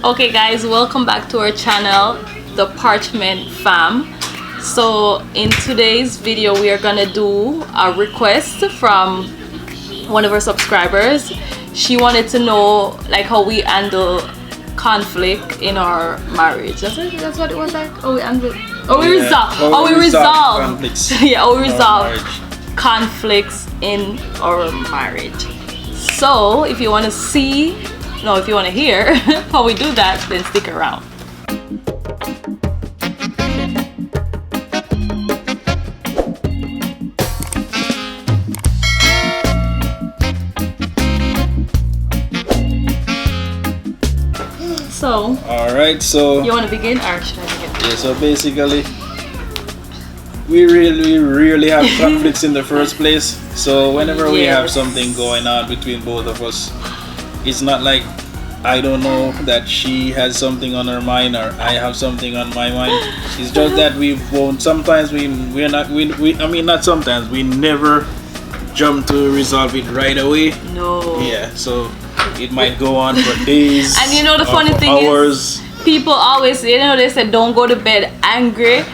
Okay guys, welcome back to our channel, the Parchment Fam. So in today's video we are gonna do a request from one of our subscribers. She wanted to know like how we handle conflict in our marriage. That's what it was like? We resolve conflicts. Yeah, we resolve conflicts in our marriage. So if you want to if you want to hear how we do that, then stick around. So, alright, so you want to begin or should I begin? Yeah, so basically we really have conflicts in the first place. So whenever we have something going on between both of us, it's not like I don't know that she has something on her mind or I have something on my mind. It's just that we won't. Sometimes we never jump to resolve it right away. No. Yeah. So it might go on for days. And you know the funny thing is, people always, they say don't go to bed angry.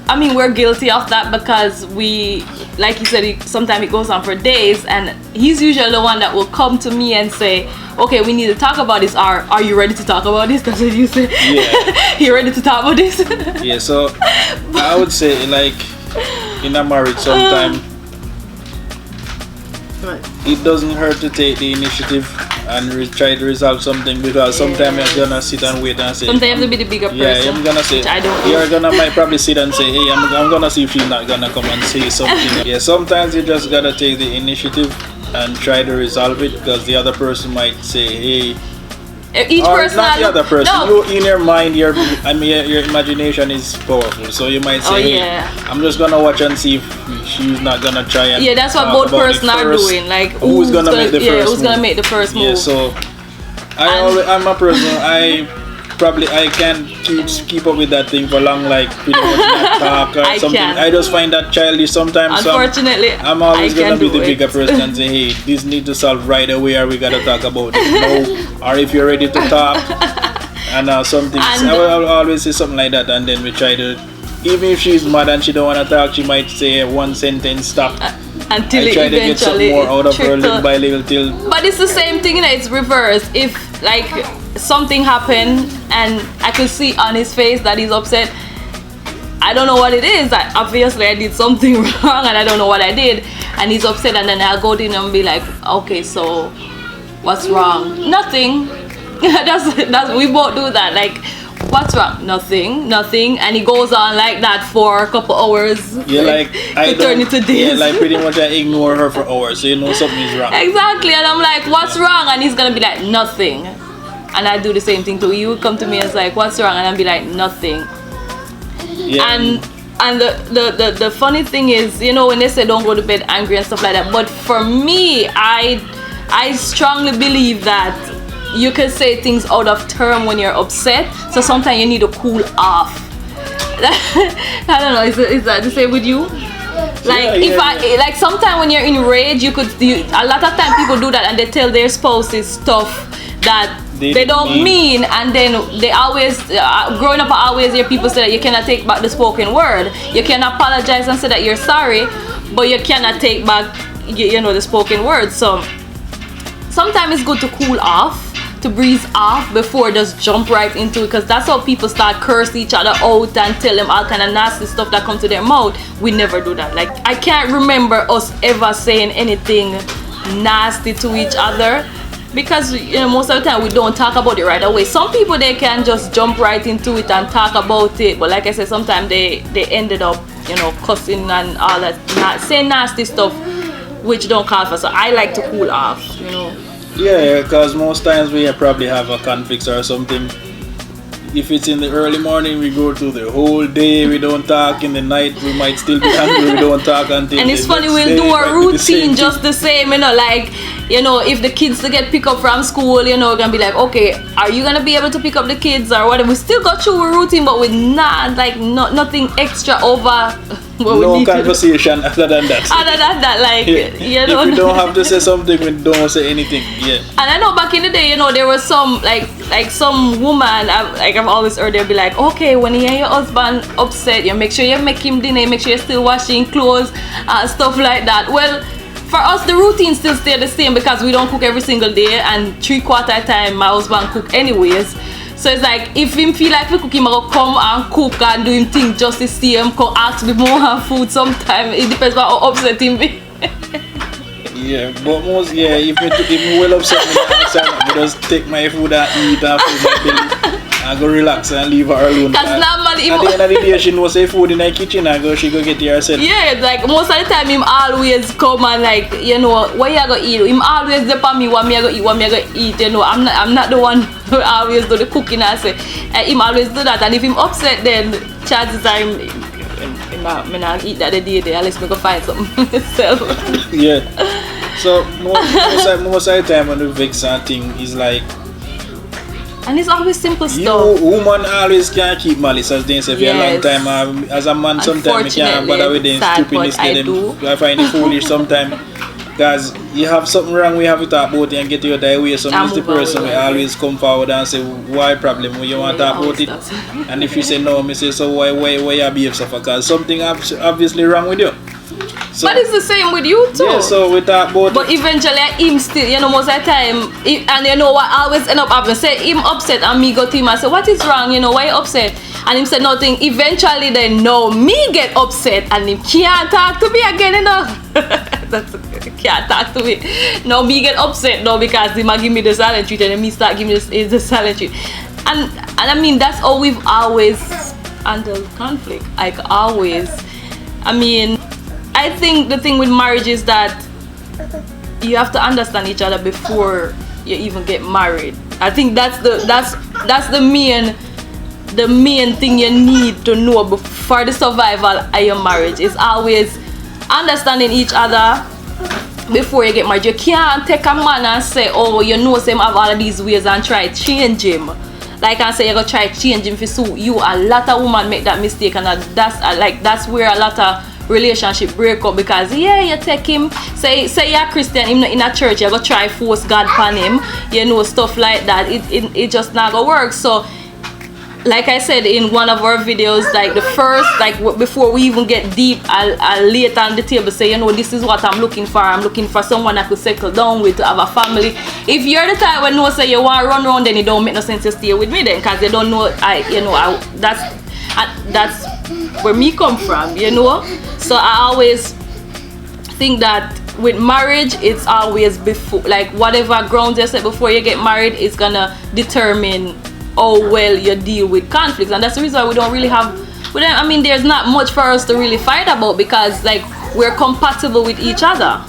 I mean, we're guilty of that because we, like you said, sometimes it goes on for days, and he's usually the one that will come to me and say, okay, we need to talk about this. Are you ready to talk about this? That's what you say. Yeah. You ready to talk about this? Yeah, so I would say, like, in a marriage sometimes it doesn't hurt to take the initiative and try to resolve something, because sometimes you're gonna sit and wait and say, sometimes you have to be the bigger person. Yeah, I'm gonna say, might probably sit and say, hey, I'm gonna see if she's not gonna come and say something. Yeah, sometimes you just gotta take the initiative and try to resolve it, because the other person might say, hey, each person, not the other person. No. You in your mind, your imagination is powerful. So you might say, hey, I'm just gonna watch and see if she's not gonna try and that's what both persons are doing. Like who's gonna make the first who's gonna make the first move. Yeah, so I'm a person. I can't keep up with that thing for long, like pretty much not talk or something. I just find that childish sometimes. Unfortunately, I'm always gonna be the bigger person and say, hey, this need to solve right away, or we gotta talk about it now, or if you're ready to talk and something. I'll always say something like that, and then we try to. Even if she's mad and she don't want to talk, she might say one sentence, stop. Until I try to get some more out of her little by little till. But it's the same thing, it's reversed. If like something happened and I could see on his face that he's upset, I don't know what it is. Obviously I did something wrong and I don't know what I did, and he's upset, and then I'll go to him and be like, okay, so what's wrong? Nothing. that's we both do that. Like, what's wrong? Nothing. And he goes on like that for a couple hours. Yeah, like I turn into this. Yeah, like pretty much I ignore her for hours, so you know something is wrong. Exactly, and I'm like, what's wrong? And he's gonna be like, nothing. And I do the same thing too. He would come to me and it's like, what's wrong? And I'll be like, nothing. Yeah. And the funny thing is, when they say don't go to bed angry and stuff like that, but for me, I strongly believe that you can say things out of term when you're upset, so sometimes you need to cool off. I don't know, is that the same with you? Like sometimes when you're in rage, a lot of times people do that and they tell their spouses stuff that they don't mean, and then they always growing up, I always hear people say that you cannot take back the spoken word. You can apologize and say that you're sorry, but you cannot take back the spoken word. So sometimes it's good to cool off, to breeze off before just jump right into it, because that's how people start curse each other out and tell them all kind of nasty stuff that comes to their mouth. We never do that. Like, I can't remember us ever saying anything nasty to each other, because most of the time we don't talk about it right away. Some people, they can just jump right into it and talk about it, but like I said, sometimes they ended up cussing and all that, saying nasty stuff which don't call for. So I like to cool off. Yeah, because most times we probably have a conflict or something. If it's in the early morning, we go through the whole day, we don't talk. In the night, we might still be angry, we don't talk until. And it's funny, we'll do a routine just the same, like, if the kids to get picked up from school, we're gonna be like, okay, are you gonna be able to pick up the kids or whatever? We still got through a routine, but with nothing extra over. No conversation other than that. Other than that, like, If you don't have to say something, we don't say anything. Yeah. And I know back in the day, there was some, like, like some woman, I've always heard they'll be like, okay, when you hear your husband upset, you make sure you make him dinner, make sure you're still washing clothes, stuff like that. Well, for us, the routine still stay the same because we don't cook every single day, and 3/4 time my husband cook anyways. So it's like, if him feel like we cook, him will come and cook and do him thing just to see him, come ask me more food sometime. It depends on how upset him be. Yeah, but most, if me well upset, I just take my food and eat and food my belly and go relax and leave her alone. Because normally, at the end of the day, she knows say food in the kitchen and she go get it herself. Yeah, like most of the time, him always come and like, you know, what you gonna eat? Him always depend on me what me I gonna eat. You know, I'm not the one who always do the cooking. I say, him always do that, and if him upset, then chances are him not eat that the day there unless me go find something myself. Yeah. So most of the time when we vex and thing is like, and it's always simple stuff. Woman always can't keep malice, as they say for a long time. As a man, sometimes you can't bother with them stupidness. I find it foolish sometimes. Because you have something wrong, we have to talk about it and get you that way. So the person will always come forward and say, why problem? You want to talk about it? And if you say no, I say, so why you behave so? Because something obviously wrong with you. So, but it's the same with you too. Yeah, so we talk about but eventually him still, you know, most of the time, and you know what always end up happening, say him upset and me go to him and say, what is wrong, you know, why you upset? And him say nothing. Eventually then no, me get upset and him can't talk to me again, you know. Can't talk to me. No, me get upset now because he might give me the silent treatment and me start giving me the silent treatment. And I mean, that's how we've always handled conflict. Like always. I mean, I think the thing with marriage is that you have to understand each other before you even get married. I think that's the main thing you need to know for the survival of your marriage. Is always understanding each other before you get married. You can't take a man and say, oh, you know him have all of these ways and try to change him. Like I say, you're gonna try to change him for suit you. A lot of women make that mistake, and that's where a lot of relationship break up, because you take him, say you're a Christian, him in a church, you're gonna try force God upon him, you know, stuff like that. It just not gonna work. So like I said in one of our videos, like the first, like before we even get deep, I'll lay it on the table, say, you know, this is what I'm looking for. I'm looking for someone I could settle down with, to have a family. If you're the type when no say you want to run around, then it don't make no sense to stay with me then, because they don't know, that's where me come from, you know. So I always think that with marriage, it's always before, like whatever grounds you set before you get married is gonna determine how well you deal with conflicts. And that's the reason why we don't really have, I mean, there's not much for us to really fight about, because like we're compatible with each other.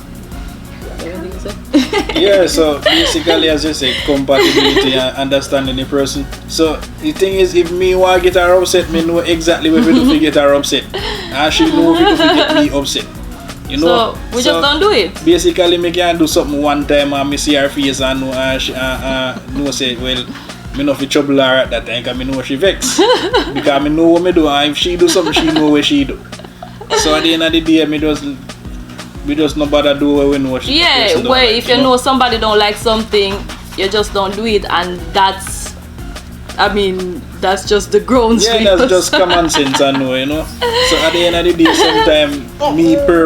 Yeah, so basically, as you say, compatibility and understanding the person. So the thing is, if me want to get her upset, me know exactly where to get her upset, and she know where to get me upset. You know, so we just don't do it. Basically, me can do something one time and me see her face and know say, well, me know if trouble her at that time, because me know she vex. Because me know what me do, and if she do something, she know what she do. So at the end of the day, we just no bother do what we know. Yeah, well, if you know somebody don't like something, you just don't do it, and that's, I mean, that's just the grounds. Yeah, that's just common sense, I know, you know. So at the end of the day, sometimes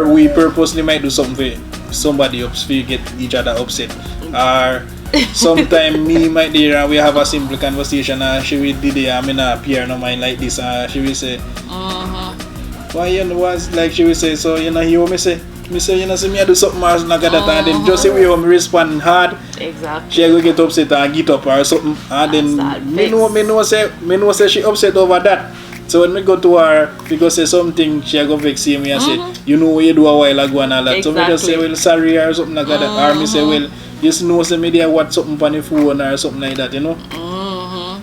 we purposely might do something for somebody else, to get each other upset, or sometimes me might there and we have a simple conversation, and she will do I'm in a peer no mind like this, and she will say, why you know what's like, she will say, so you know hear what me say. Me say, you know, see me I do something else like that, and then just the way how me respond hard, exactly, she go get upset and get up or something, and then me know say she upset over that. So when we go to her, because say something, she go vex me and say, you know what you do a while ago and all that. So me just say, well, sorry or something like that, or me say, well, you know, say me there what something on the phone or something like that, you know.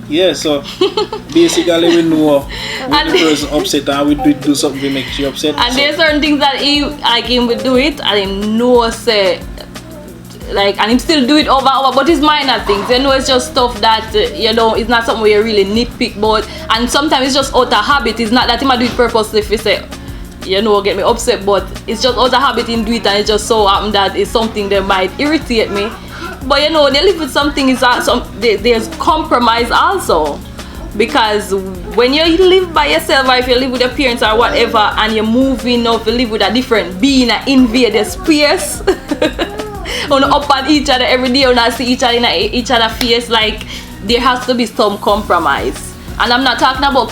Yeah, so basically we know when the person upset and we do something to make she upset. And there's certain things that him would do it, and him know say, like, and him still do it over, but it's minor things, you know. It's just stuff that you know, it's not something where you really nitpick about, and sometimes it's just out of habit. It's not that him do it purposely if he say, you know, get me upset, but it's just out of habit in do it, and it just so happen that it's something that might irritate me. But you know, they live with something is there's compromise also. Because when you live by yourself, or if you live with your parents or whatever, and you're moving, or if you live with a different being and invade the space, on up on each other every day, and see each other in each other's face, like there has to be some compromise. And I'm not talking about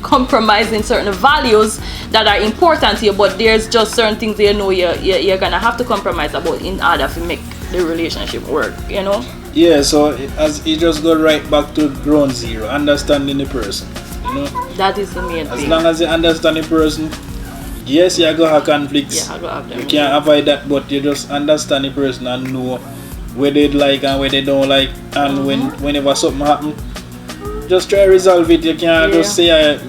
compromising certain values that are important to you, but there's just certain things you know you're gonna have to compromise about in order to make the relationship work, you know. Yeah, so as it just go right back to ground zero, understanding the person, you know. That is the main thing. As long as you understand the person, yes, you go have conflicts. Yeah, I go have them. You can't avoid that, but you just understand the person and know where they like and where they don't like, and whenever something happen, just try to resolve it. You can't just say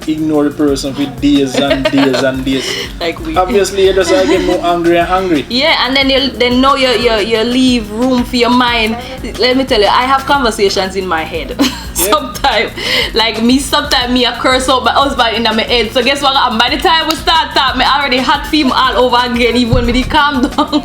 ignore the person for days and days and days. Like obviously you just get more angry and hungry. Yeah, and then they know you leave room for your mind. Let me tell you, I have conversations in my head. Sometimes me I curse out my husband in my head. So guess what? By the time we start talk, me already hot film all over again, even when me calm down.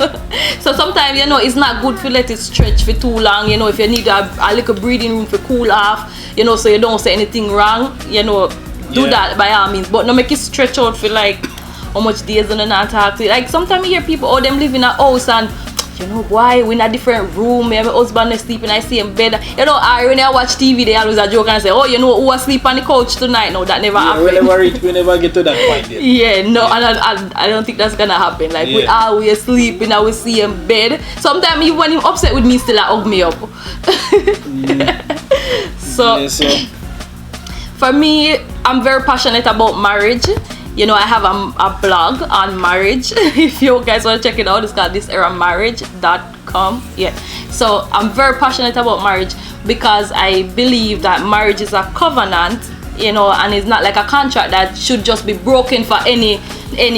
So sometimes, you know, it's not good to let it stretch for too long. You know, if you need a little breathing room to cool off, you know, so you don't say anything wrong, you know, do that by all means. But no make it stretch out for like how much days and not talk to you. Like sometimes you hear people, oh, them live in a house and you know why we in a different room, my husband is sleeping, I see him bed. You know, when I watch TV they always a joke and say, oh, you know who was sleep on the couch tonight. No, that never happened. We never get to that point yet. Yeah, no, and I don't think that's gonna happen. Like we always sleeping, I will see him bed. Sometimes even when he's upset with me, still I hug me up. So for me, I'm very passionate about marriage. You know, I have a blog on marriage. If you guys want to check it out, it's called thiseramarriage.com. Yeah. So I'm very passionate about marriage because I believe that marriage is a covenant, you know, and it's not like a contract that should just be broken for any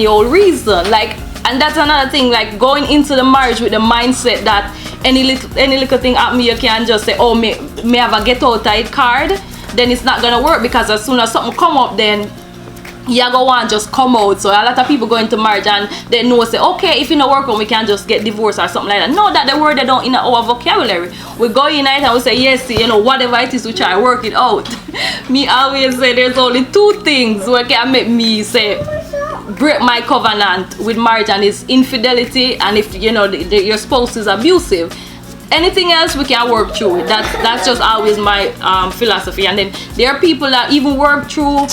old reason. Like, and that's another thing, like going into the marriage with the mindset that any little thing at me, you can just say, oh, me have a get out tight card. Then it's not gonna work, because as soon as something come up, then you go on just come out. So a lot of people go into marriage and they know, say, okay, if it don't work out, we can just get divorced or something like that. No, that the word they don't in our vocabulary. We go in it and we say, yes, you know, whatever it is, we try to work it out. Me always say there's only two things where can make me say break my covenant with marriage, and it's infidelity, and if you know your spouse is abusive. Anything else we can work through it. That's just always my philosophy. And then there are people that even work through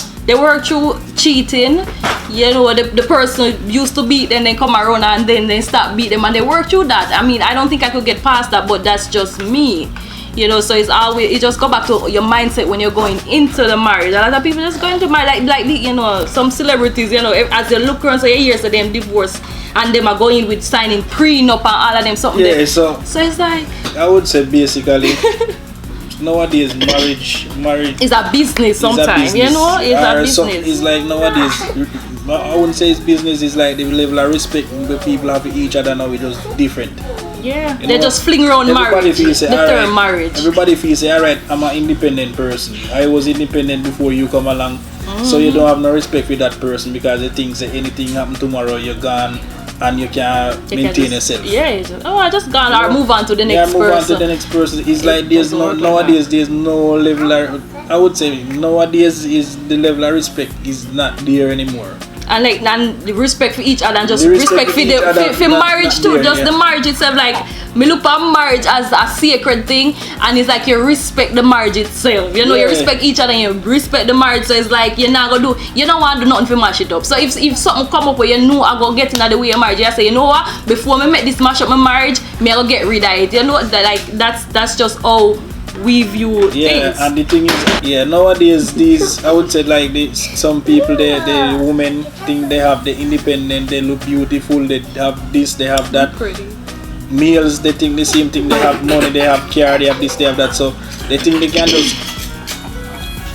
cheating. You know, the person used to beat them, then come around and then they start beat them, and they work through that. I mean, I don't think I could get past that, but that's just me. You know, so it's always, it just go back to your mindset when you're going into the marriage. A lot of people just go into marriage like you know, some celebrities, you know, as you look around, so you hear so them divorce and them are going with signing prenup and all of them something. Yeah, so it's like, I would say basically nowadays marriage is a business sometimes, you know, it's a business. So it's like nowadays, I wouldn't say it's business, it's like the level of respect the people have for each other now is just different. Yeah, they just fling around marriage, the term marriage. Everybody feels say, alright, I'm an independent person. I was independent before you come along. So you don't have no respect for that person, because they think that anything happen tomorrow, you're gone and you can't maintain yourself. Yeah, I just gone or move on to the next person. Yeah, move on to the next person. It's like there's no, nowadays there's no level of, I would say nowadays is the level of respect is not there anymore. And like, and the respect for each other, and just respect for marriage too. Just the marriage itself, like me look at marriage as a sacred thing, and it's like you respect the marriage itself. You know, you respect each other and you respect the marriage. So it's like you don't want to do nothing to mash it up. So if something come up where you know I go get in the way of marriage, you say, you know what, before me make this mash up my marriage, me I go get rid of it. You know that, like that's just how we view things. And the thing is, nowadays these, I would say, like some people, the women think they have the independent, they look beautiful, they have this, they have that. Pretty. Males, they think the same thing, they have money, they have car, they have this, they have that. So they think they can just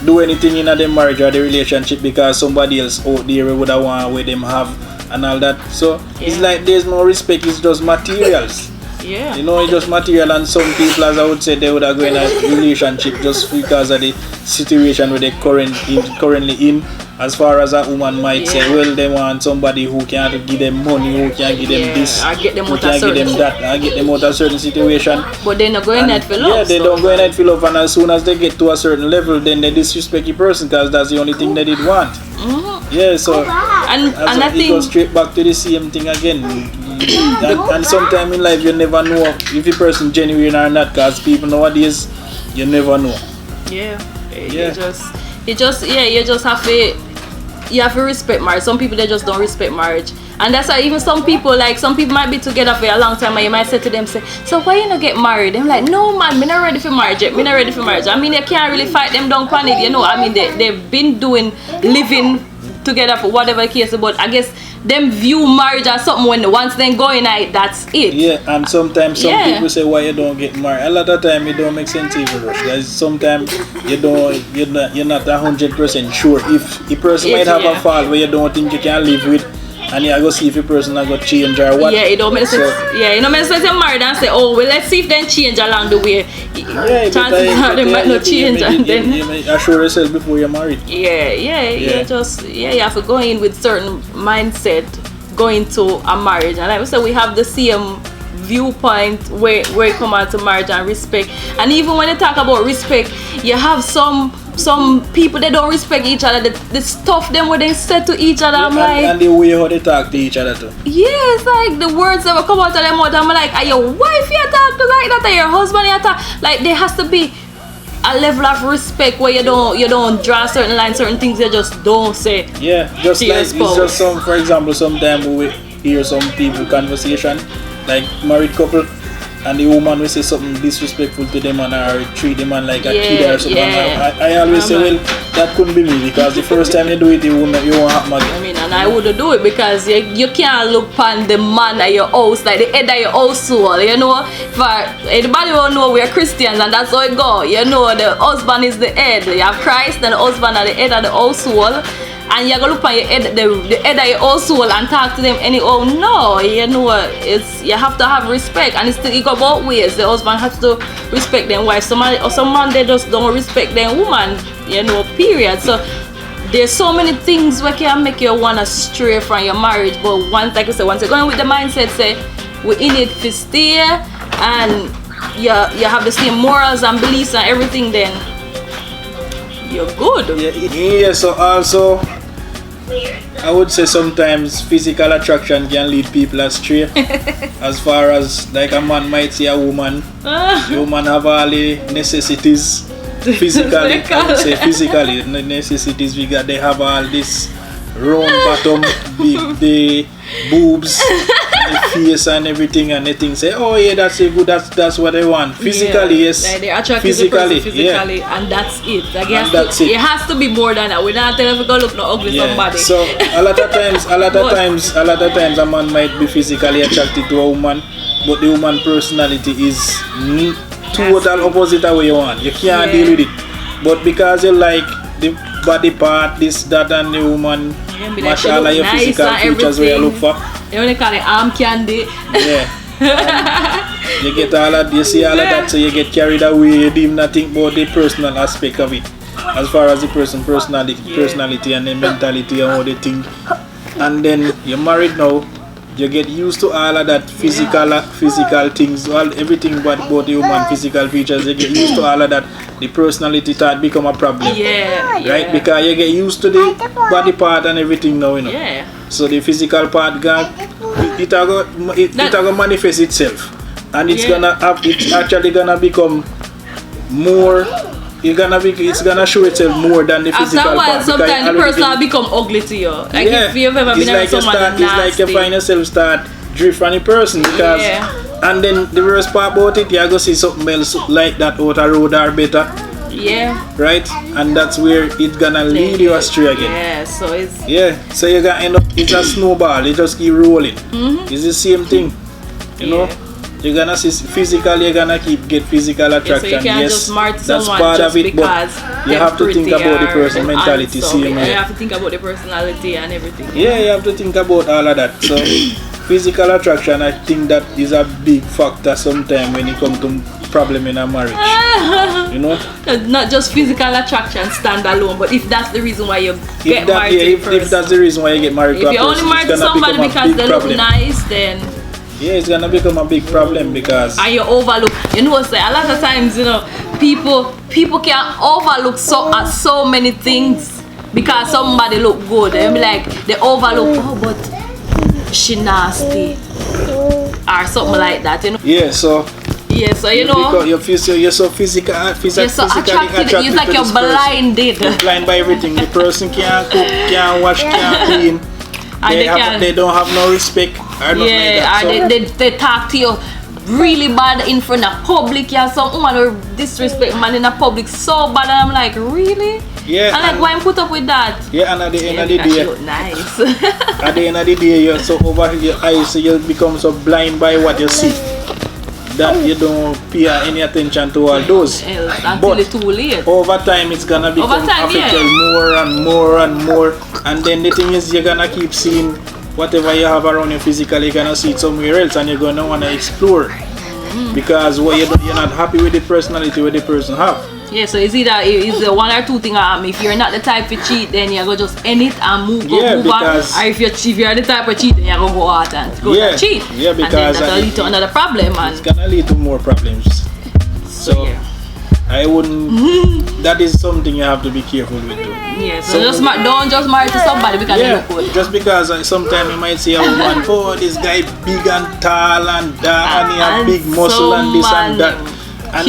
do anything in their marriage or the relationship because somebody else out there would have want where them have and all that. So it's like there's no respect, it's just materials. Yeah. You know, it's just material, and some people, as I would say, they would have go in a relationship just because of the situation where they're currently in, As far as a woman might say, well, they want somebody who can give them money, who can give them this, or get them who out can of give them certain that, and get them out of certain situation. But they're not going that for love. Yeah, they don't go in that for love, and as soon as they get to a certain level, then they disrespect the person because that's the only thing they did want. Yeah, so and I it think goes straight back to the same thing again. And sometimes in life you never know if the person genuine or not, because people nowadays you never know. You just have to. You have to respect marriage. Some people, they just don't respect marriage, and that's why even some people might be together for a long time, and you might say to them, say, so why you not get married? I'm like, no man, me not ready for marriage yet. Me not ready for marriage. I mean, you can't really fight them down on it, you know. I mean, they've been living together for whatever case, but I guess them view marriage as something when once they go in it, that's it. Yeah, and sometimes some people say why you don't get married. A lot of time it don't make sense even, Rush. Guys, sometimes you're not 100% sure if a person might have a fault where you don't think you can live with, and you go see if a person are gonna change or what. Yeah, it don't make sense. It don't make sense you're married and say, oh well, let's see if they change along the way. Chances are they might not change, and then you may assure yourself before you're married. You have to go in with certain mindset going to a marriage, and like we said, we have the same viewpoint where it come out to marriage and respect. And even when you talk about respect, you have some people that don't respect each other. The stuff them what they say to each other, I'm like, and the way how they talk to each other too. Yeah, it's like the words that will come out of their mouth. I'm like, are your wife you talk to like that? Are your husband you talk? Like there has to be a level of respect where you don't draw certain lines, certain things you just don't say. Yeah, just like it's just some. For example, sometimes we hear some people conversation, like married couple, and the woman will say something disrespectful to them and or treat them man like a kid or something. I always say, well, that couldn't be me, because the first time you do it, you won't happen again. I mean, and I wouldn't do it because you can't look upon the man at your house, like the head of your household, you know. For anybody will know we're Christians and that's how it go. You know, the husband is the head. You have Christ and the husband are the head of the household. And you're gonna look at your head, the head of your household and talk to them anyhow. No, you know, you have to have respect, and it go both ways. The husband has to respect them wife. Some man they just don't respect their woman, you know, period. So there's so many things where can make you wanna stray from your marriage. But once, like I said, once you're going with the mindset, say we're in it to stay, and you have the same morals and beliefs and everything, then you're good. Yeah, so also I would say sometimes physical attraction can lead people astray. As far as like a man might see a woman, the woman have all the necessities physically. I would say physically, the necessities we got. They have all this round bottom, the boobs, the face and everything, and they think say, oh yeah, that's good, that's what they want. Physically, yes. Like they attract physically, and that's it. Like it has to be more than that. We're not telling you to go look no ugly somebody. So a lot of times a man might be physically attracted to a woman, but the woman personality is total opposite of what you want. You can't deal with it. But because you like the body part, this, that, and the woman, match all of your physical features where you look for. They only call it arm candy. Yeah. You get all of, you see all of that, so you get carried away. You didn't even think about the personal aspect of it, as far as the personality and the mentality and how they think. And then you're married now. You get used to all of that physical things, everything about the human physical features. You get used to all of that. The personality start become a problem. Right? Because you get used to the body part and everything now, you know. So the physical part it gonna manifest itself, and it's actually gonna become more. It's gonna show itself more than the physical part. After a while, sometimes the person will become ugly to you. Like if you've ever been around someone nasty. It's like you find yourself start drift from the person, because and then the worst part about it, you're gonna see something else like that out the road or better. Right? And that's where it's gonna lead you astray again. So it's so you're gonna end up, it's a snowball, it just keep rolling. It's the same thing. You know? You're gonna see physically, you're gonna get physical attraction. So you can't just marry that's someone part just of it, but you have to think about the person mentality. You have to think about the personality and everything. Yeah, you have to think about all of that. So physical attraction, I think that is a big factor sometimes when it comes to problem in a marriage. You know? Not just physical attraction stand alone, but if that's the reason why you get married to a person. If that's the reason why you get married to a person, if you're only married to somebody because they look nice, then yeah, it's gonna become a big problem because and you overlook. You know, say a lot of times, you know, people can overlook so many things because somebody look good. They be like they overlook, oh, but she nasty or something like that. You know. Yeah. So. Yeah, so you know, you're so physically attracted. It's like you're blinded. You're blind by everything. The person can't cook, can't wash, can't clean. They don't have no respect. Or nothing like that. So, they talk to you really bad in front of public. Yeah, some woman will disrespect man in a public so bad, and I'm like, really? Yeah. And like, why put up with that? Yeah, and at the end of the day, she look nice. At the end of the day, you're so over your eyes, so you become so blind by what you see that you don't pay any attention to all those. Until it's too late. Over time, it's gonna become affected more and more and more. And then the thing is, you're gonna keep seeing whatever you have around you physically, you're gonna see it somewhere else, and you're gonna wanna explore because you're not happy with the personality what the person have. Yeah, so it's the one or two thing. If you're not the type to cheat, then you go just end it and move on. Or if you're the type to cheat, then you go out and go and cheat. Yeah, because and then that'll lead to another problem. And it's gonna lead to more problems. So yeah. I wouldn't. That is something you have to be careful with. Yeah, so don't just marry to somebody because they look good. Just because sometimes you might see a woman, oh, this guy big and tall and that, and he have big muscle and this and that. And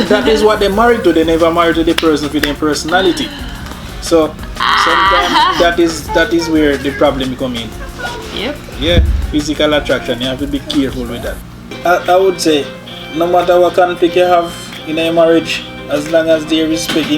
that is what they married to. They never married to the person with their personality. So sometimes that is where the problem come in. Yep. Yeah, physical attraction. You have to be careful with that. I would say, no matter what conflict you have in a marriage, as long as they respect,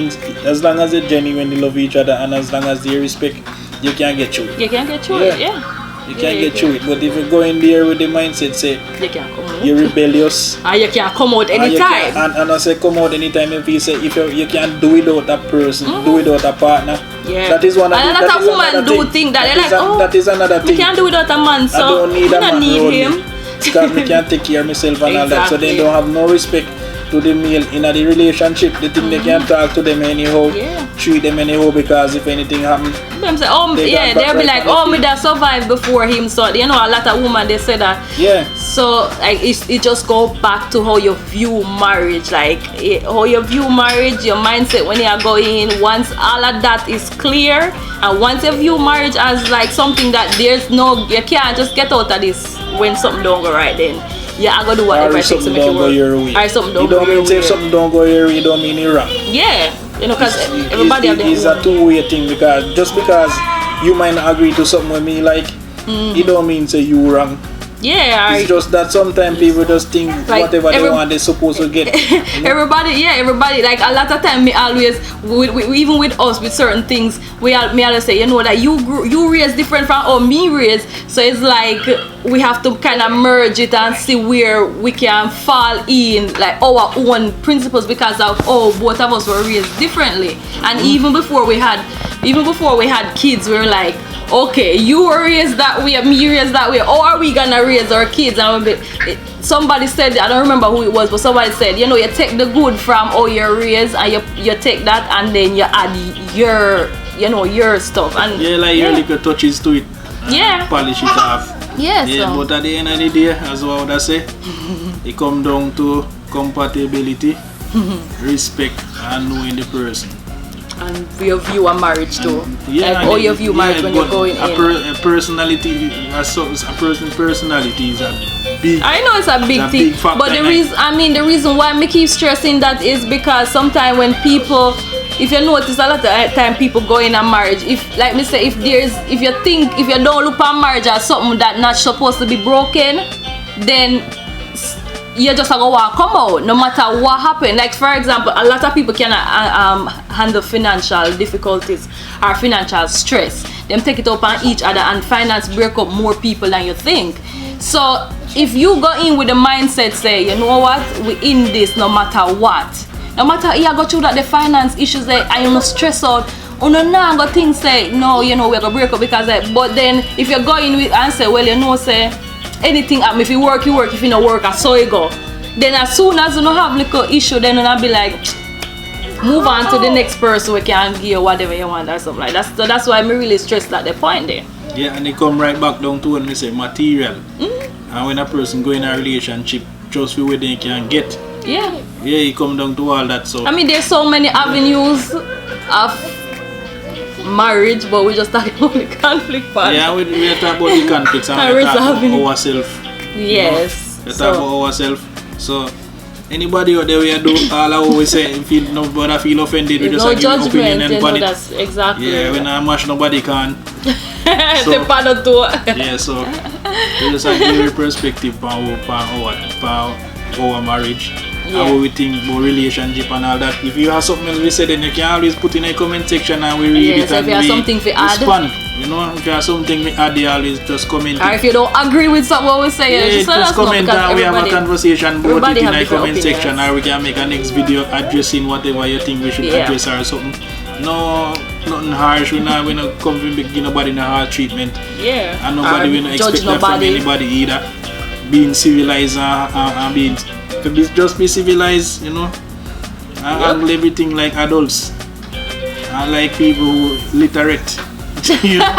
as long as they genuinely love each other, and as long as they respect, you can get through it. You can get through it. Yeah. You can't get through it, but if you go in there with the mindset, say you can't come out. You're rebellious, and you can't come out anytime. And I say come out anytime if you say if you can't do without a person, do without a partner. Yeah. That is one of and that woman do think that they're like, oh, that is another thing. We can't do without a man, so I don't need a man need him. Because I can't take care of myself and all that. So they don't have no respect to the male in the relationship. They think they can talk to them anyhow, treat them anyhow, because if anything happens, them say, oh yeah, they'll be like, oh, me that survived before him. So you know, a lot of women they say that. Yeah. So like it just go back to how you view marriage, like how you view marriage, your mindset when you are going. Once all of that is clear, and once you view marriage as like something that you can't just get out of this when something don't go right then. Yeah, I gotta do whatever it takes to make it work. Or something don't go your way. You don't mean say something don't go your way, you don't mean it wrong. Yeah, you know, because everybody have their own. It's a two-way thing, because just because you might not agree to something with me, like, it don't mean say you wrong. Yeah, it's just that sometimes people just think like whatever they want they're supposed to get. You know? everybody like a lot of time me always even with us with certain things me always say, you know, that you raised different from how me raised, so it's like we have to kind of merge it and see where we can fall in like our own principles, because of both of us were raised differently. And even before we had kids, we were like, okay, you were raised that way, me raised that way. How are we gonna raise our kids? And somebody said, I don't remember who it was, but somebody said, you know, you take the good from how you're raised, and you take that, and then you add your stuff. And yeah, like your little touches to it. Polish it off. Yeah. But at the end of the day, as what I say, it comes down to compatibility, respect, and knowing the person. And your view of marriage too. Like how you view marriage when you're going in. A personality, a person's personality is a big. I know it's a big thing, but the reason why I keep stressing that is because sometimes when people, if you notice a lot of time people go in a marriage, if like me say, if you don't look at marriage as something that not supposed to be broken, then you just go come out no matter what happened. Like for example, a lot of people can handle financial difficulties or financial stress. Them take it up on each other, and finance break up more people than you think. So if you go in with the mindset, say, you know what, we in this no matter what. No matter you go through that the finance issues there, and you no stress out. Oh no, go things say no, you know, we're gonna break up because but then if you go in with and say, well, you know, say anything happen, if you work, if you don't work, I saw you go. Then as soon as you don't have little issue, then I'll be like, move on to the next person we can give you whatever you want or something like that. So that's why I'm really stressed at the point there. Yeah, and they come right back down to when we say material. And when a person go in a relationship, just for what they can get. Yeah. Yeah, you come down to all that. So I mean, there's so many avenues of marriage, but we just talking about the conflict part. yeah, we talk about the conflicts and we talk about ourselves. Yes. We talk about ourselves. So anybody out there we do all I always say, feel nobody feel offended, we just no give an opinion judgment, and you know, pan it. that's exactly. Yeah, when I mash nobody can. The panel too. Yeah, so we just give a perspective on our marriage. Yeah. How we think about relationship and all that. If you have something else we say, then you can always put in a comment section and we read Yes, it and if you have we something to add. respond. You know, if you have something to add, you always just comment. Or if you don't agree with something we say, Yeah, just let us just know, comment because and we have a conversation about it in have a different comment section, opinions. or we can make a next video addressing whatever you think we should address or something. No, nothing harsh. We not come to give nobody no hard treatment. Yeah. And nobody will not expect that from anybody either. Being civilized and being just be civilized, you know, and handle everything like adults and like people who literate. You know?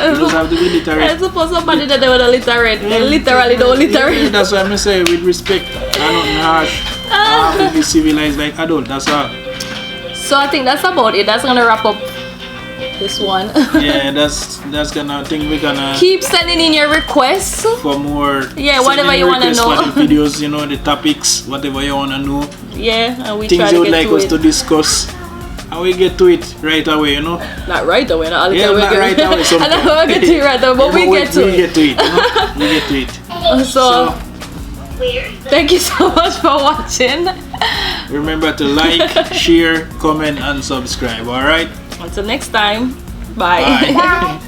You just have to be literate. I suppose somebody that they were literate. They literally don't literate. Yeah, that's what I'm saying, with respect and nothing harsh. I have to be civilized like adult, that's all. So I think that's about it. That's gonna wrap up this one. Yeah, that's gonna think we're gonna keep sending in your requests for more. Yeah, whatever you wanna know. For the videos, you know, the topics, whatever you wanna know. Yeah, and we things try you to would get like to us it. to discuss. And we get to it right away, you know. Not right away, not all the Yeah, time. not right away. I don't know get to it right away, but Yeah, we get to we it. get to it, you know? We get to it. So thank you so much for watching. Remember to like, share, comment, and subscribe. Alright? Until next time. Bye. Bye.